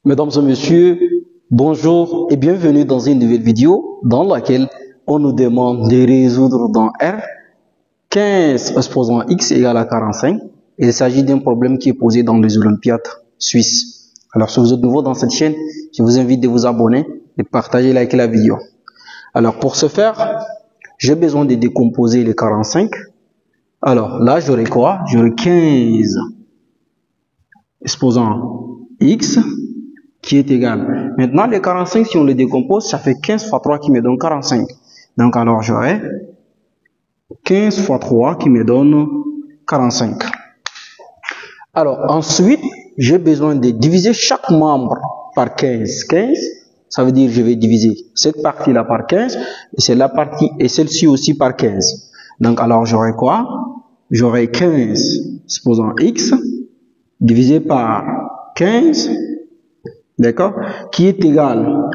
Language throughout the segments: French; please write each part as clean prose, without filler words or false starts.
Mesdames et messieurs, bonjour et bienvenue dans une nouvelle vidéo dans laquelle on nous demande de résoudre dans R 15 exposant x égale à 45. Il s'agit d'un problème qui est posé dans les Olympiades suisses. Alors si vous êtes nouveau dans cette chaîne, je vous invite de vous abonner et de partager, liker la vidéo. Alors pour ce faire, j'ai besoin de décomposer les 45. Alors là j'aurai quoi? J'aurai 15 exposant x qui est égal. Maintenant, les 45, si on les décompose, ça fait 15 fois 3 qui me donne 45. Donc, alors, j'aurai 15 fois 3 qui me donne 45. Alors, ensuite, j'ai besoin de diviser chaque membre par 15. 15, ça veut dire que je vais diviser cette partie-là par 15, et c'est la partie, et celle-ci aussi par 15. Donc, alors, j'aurai quoi? J'aurai 15, supposons x, divisé par 15, d'accord, qui est égal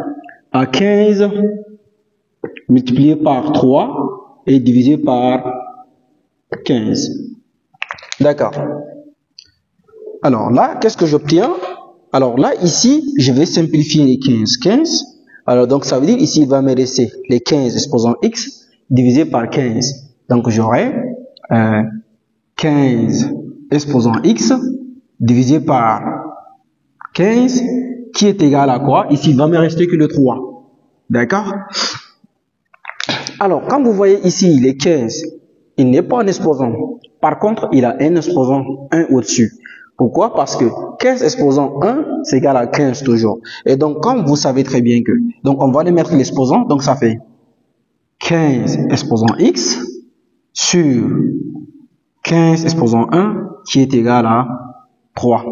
à 15 multiplié par 3 et divisé par 15. D'accord. Alors là, qu'est-ce que j'obtiens? Alors là, ici, je vais simplifier les 15. 15. Alors donc, ça veut dire ici, il va me rester les 15 exposant x divisé par 15. Donc, j'aurai 15 exposant x divisé par 15 qui est égal à quoi? Ici, il va me rester que le 3. D'accord? Alors, quand vous voyez ici les 15, il n'est pas un exposant. Par contre, il a un exposant 1 au-dessus. Pourquoi? Parce que 15 exposant 1, c'est égal à 15 toujours. Et donc, comme vous savez très bien que... Donc, on va les mettre l'exposant. Donc, ça fait 15 exposant x sur 15 exposant 1 qui est égal à 3.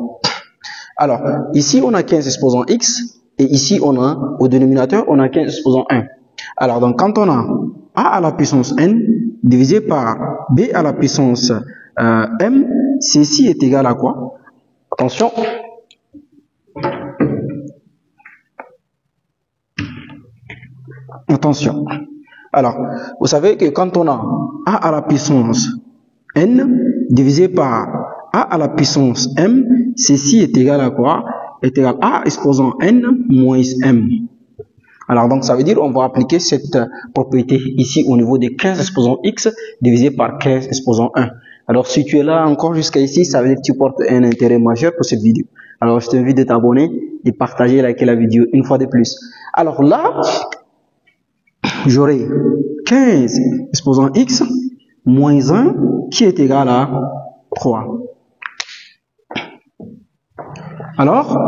Alors, ici, on a 15 exposant x, et ici, on a, au dénominateur, on a 15 exposant 1. Alors, donc, quand on a a à la puissance n divisé par b à la puissance m, ceci est égal à quoi? Attention. Attention. Alors, vous savez que quand on a a à la puissance n divisé par a à la puissance m, ceci est égal à quoi? Est égal à exposant n moins m. Alors donc ça veut dire on va appliquer cette propriété ici au niveau de 15 exposant x divisé par 15 exposant 1. Alors si tu es là encore jusqu'à ici, ça veut dire que tu portes un intérêt majeur pour cette vidéo. Alors je t'invite de t'abonner et partager, liker la vidéo une fois de plus. Alors là, j'aurai 15 exposant x moins 1 qui est égal à 3. Alors,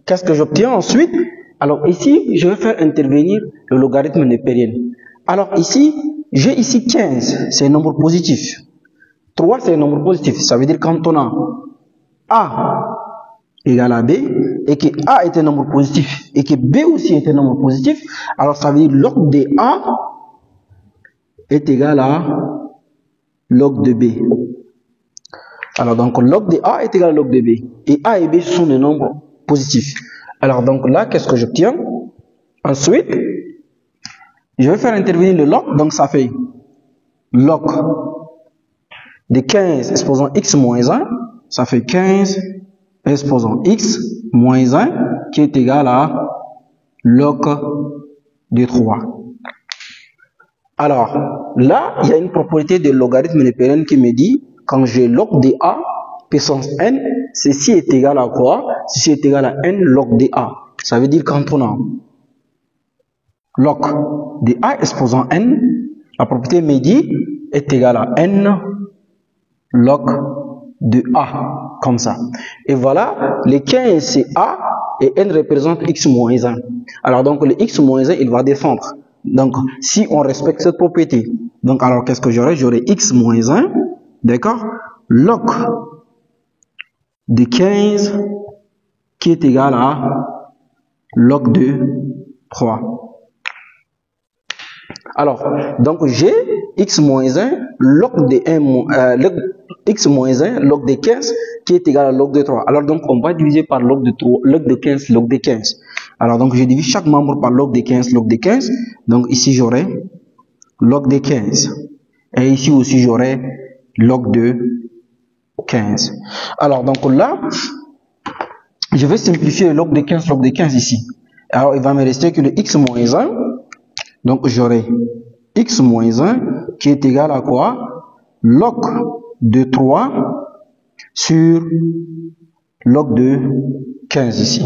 qu'est-ce que j'obtiens ensuite? Alors ici, je vais faire intervenir le logarithme népérien. Alors ici, j'ai ici 15, c'est un nombre positif. 3, c'est un nombre positif. Ça veut dire quand on a a égale à b, et que a est un nombre positif, et que b aussi est un nombre positif, alors ça veut dire log de a est égal à log de b. Alors donc log de a est égal à log de b. Et a et b sont des nombres positifs. Alors donc là, qu'est-ce que j'obtiens? Ensuite, je vais faire intervenir le log. Donc ça fait log de 15 exposant x moins 1. Ça fait 15 exposant x moins 1 qui est égal à log de 3. Alors là, il y a une propriété de logarithme népérien qui me dit quand j'ai log de a puissance n, ceci est égal à quoi? Ceci est égal à n log de a. Ça veut dire quand on a log de a exposant n, la propriété me dit est égal à n log de a, comme ça. Et voilà, les 15 c'est a et n représente x moins 1. Alors donc le x moins 1, il va descendre. Donc si on respecte cette propriété, donc alors qu'est-ce que j'aurai? J'aurai x moins 1, d'accord, log de 15 qui est égal à log de 3. Alors, donc j'ai x moins 1 log de 1, x moins 1 log de 15 qui est égal à log de 3. Alors donc on va diviser par log de 3, log de 15, log de 15. Alors donc je divise chaque membre par log de 15, log de 15. Donc ici j'aurai log de 15. Et ici aussi j'aurai log de 15. Alors donc là, je vais simplifier le log de 15 ici. Alors, il va me rester que le x moins 1. Donc, j'aurai x moins 1 qui est égal à quoi? Log de 3 sur log de 15 ici.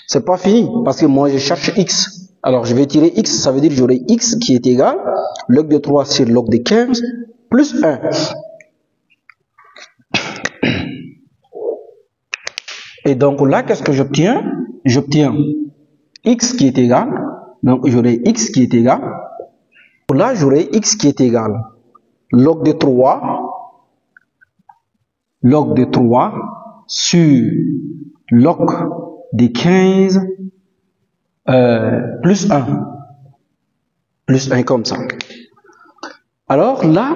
C'est pas fini parce que moi je cherche x. Alors je vais tirer x, ça veut dire que j'aurai x qui est égal log de 3 sur log de 15 plus 1. Et donc là, qu'est-ce que j'obtiens? J'obtiens x qui est égal, donc j'aurai x qui est égal, là j'aurai x qui est égal log de 3 sur log de 15 plus 1 comme ça. Alors là,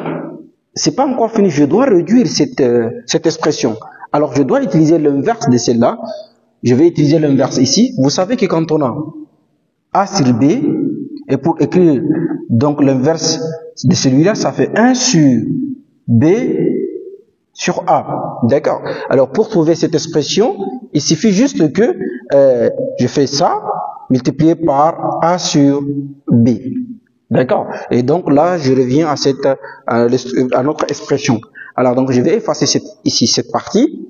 c'est pas encore fini, je dois réduire cette expression. Alors je dois utiliser l'inverse de celle-là. Je vais utiliser l'inverse ici. Vous savez que quand on a A sur B, et pour écrire donc l'inverse de celui-là, ça fait 1 sur B sur A. D'accord? Alors pour trouver cette expression, il suffit juste que je fais ça multiplié par A sur B. D'accord? Et donc là, je reviens à notre expression. Alors donc je vais effacer cette partie.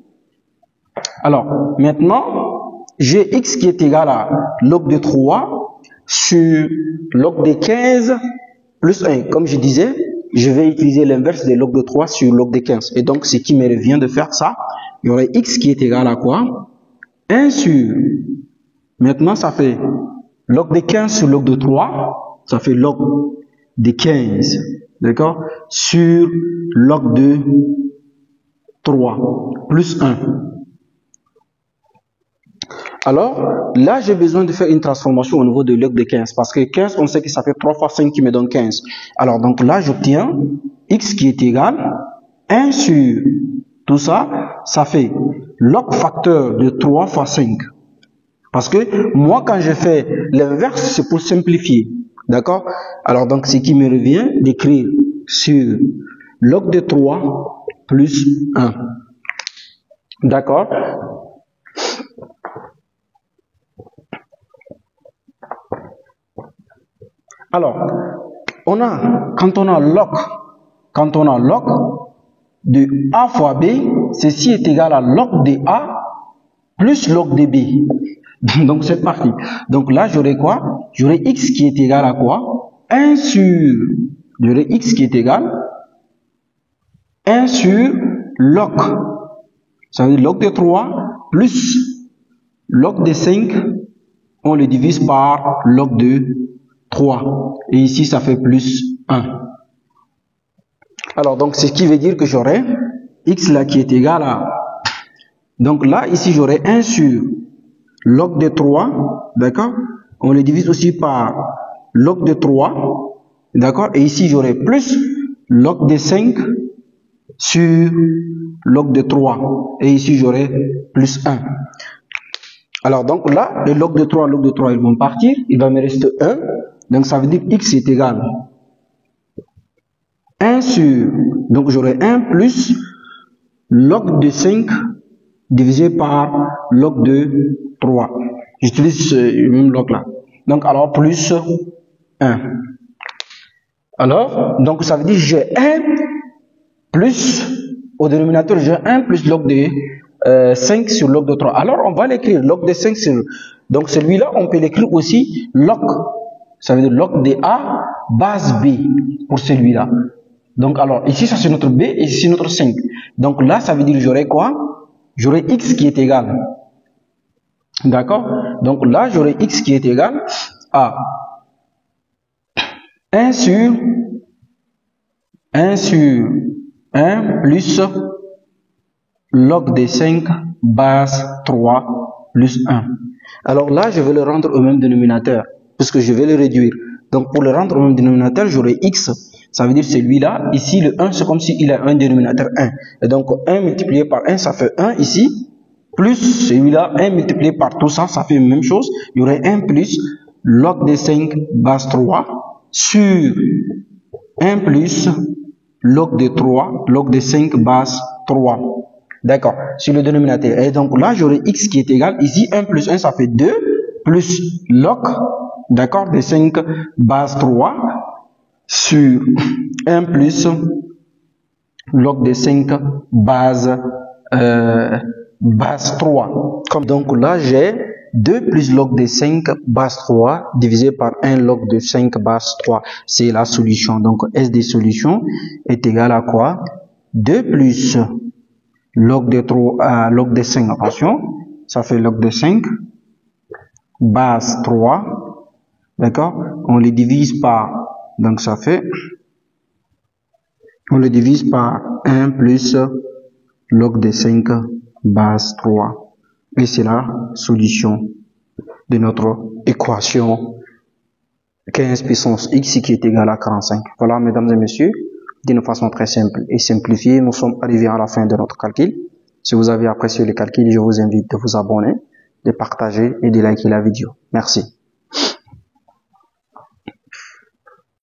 Alors maintenant, j'ai x qui est égal à log de 3 sur log de 15 plus 1. Comme je disais, je vais utiliser l'inverse de log de 3 sur log de 15. Et donc, ce qui me revient de faire ça, il y aurait x qui est égal à quoi? 1 sur, maintenant ça fait log de 15 sur log de 3, ça fait log de 15, d'accord? Sur log de 3, plus 1. Alors, là, j'ai besoin de faire une transformation au niveau de log de 15, parce que 15, on sait que ça fait 3 fois 5 qui me donne 15. Alors, donc là, j'obtiens x qui est égal 1 sur tout ça, ça fait log facteur de 3 fois 5. Parce que moi, quand je fais l'inverse, c'est pour simplifier. D'accord? Alors, donc, ce qui me revient d'écrire sur log de 3 plus 1. D'accord? Alors, quand on a log de A fois B, ceci est égal à log de A plus log de B. Donc, c'est parti. Donc là, j'aurai quoi? J'aurai x qui est égal à quoi? 1 sur, j'aurai x qui est égal 1 sur log. Ça veut dire log de 3 plus log de 5, on le divise par log de 3. Et ici, ça fait plus 1. Alors, donc, ce qui veut dire que j'aurai x là qui est égal à... Donc là, ici, j'aurai 1 sur log de 3, d'accord? On le divise aussi par log de 3, d'accord? Et ici, j'aurai plus log de 5 sur log de 3. Et ici, j'aurai plus 1. Alors, donc là, les log de 3, ils vont partir. Il va me rester 1. Donc, ça veut dire que x est égal 1 sur, donc j'aurai 1 plus log de 5 divisé par log de 3. J'utilise le même log là. Donc, alors, plus 1. Alors, donc ça veut dire j'ai 1 plus, au dénominateur, j'ai 1 plus log de 5 sur log de 3. Alors, on va l'écrire log de 5 sur... Donc, celui-là, on peut l'écrire aussi log. Ça veut dire log de A base B pour celui-là. Donc, alors, ici, ça c'est notre B et ici notre 5. Donc là, ça veut dire j'aurai quoi? J'aurai x qui est égal. D'accord? Donc là, j'aurai x qui est égal à 1 sur 1 plus log de 5 base 3 plus 1. Alors là, je vais le rendre au même dénominateur, puisque je vais le réduire. Donc pour le rendre au même dénominateur, j'aurai x, ça veut dire celui-là. Ici, le 1, c'est comme s'il a un dénominateur 1. Et donc 1 multiplié par 1, ça fait 1 ici. Plus celui-là, 1 multiplié par tout ça, ça fait la même chose. Il y aurait 1 plus log de 5 base 3 sur 1 plus log de 5 base 3. D'accord, sur le dénominateur. Et donc là, j'aurai x qui est égal, ici 1 plus 1, ça fait 2, plus log, d'accord, de 5 base 3, sur 1 plus log de 5 base 3. Comme donc là, j'ai 2 plus log de 5 base 3 divisé par 1 log de 5 base 3. C'est la solution. Donc S des solutions est égal à quoi? 2 plus log de 3, log de 5, attention, ça fait log de 5 base 3, d'accord, on les divise par, donc ça fait, on les divise par 1 plus log de 5 base 3, et c'est la solution de notre équation 15 puissance x qui est égal à 45. Voilà, mesdames et messieurs, d'une façon très simple et simplifiée, nous sommes arrivés à la fin de notre calcul. Si vous avez apprécié le calcul, je vous invite de vous abonner, de partager et de liker la vidéo. Merci.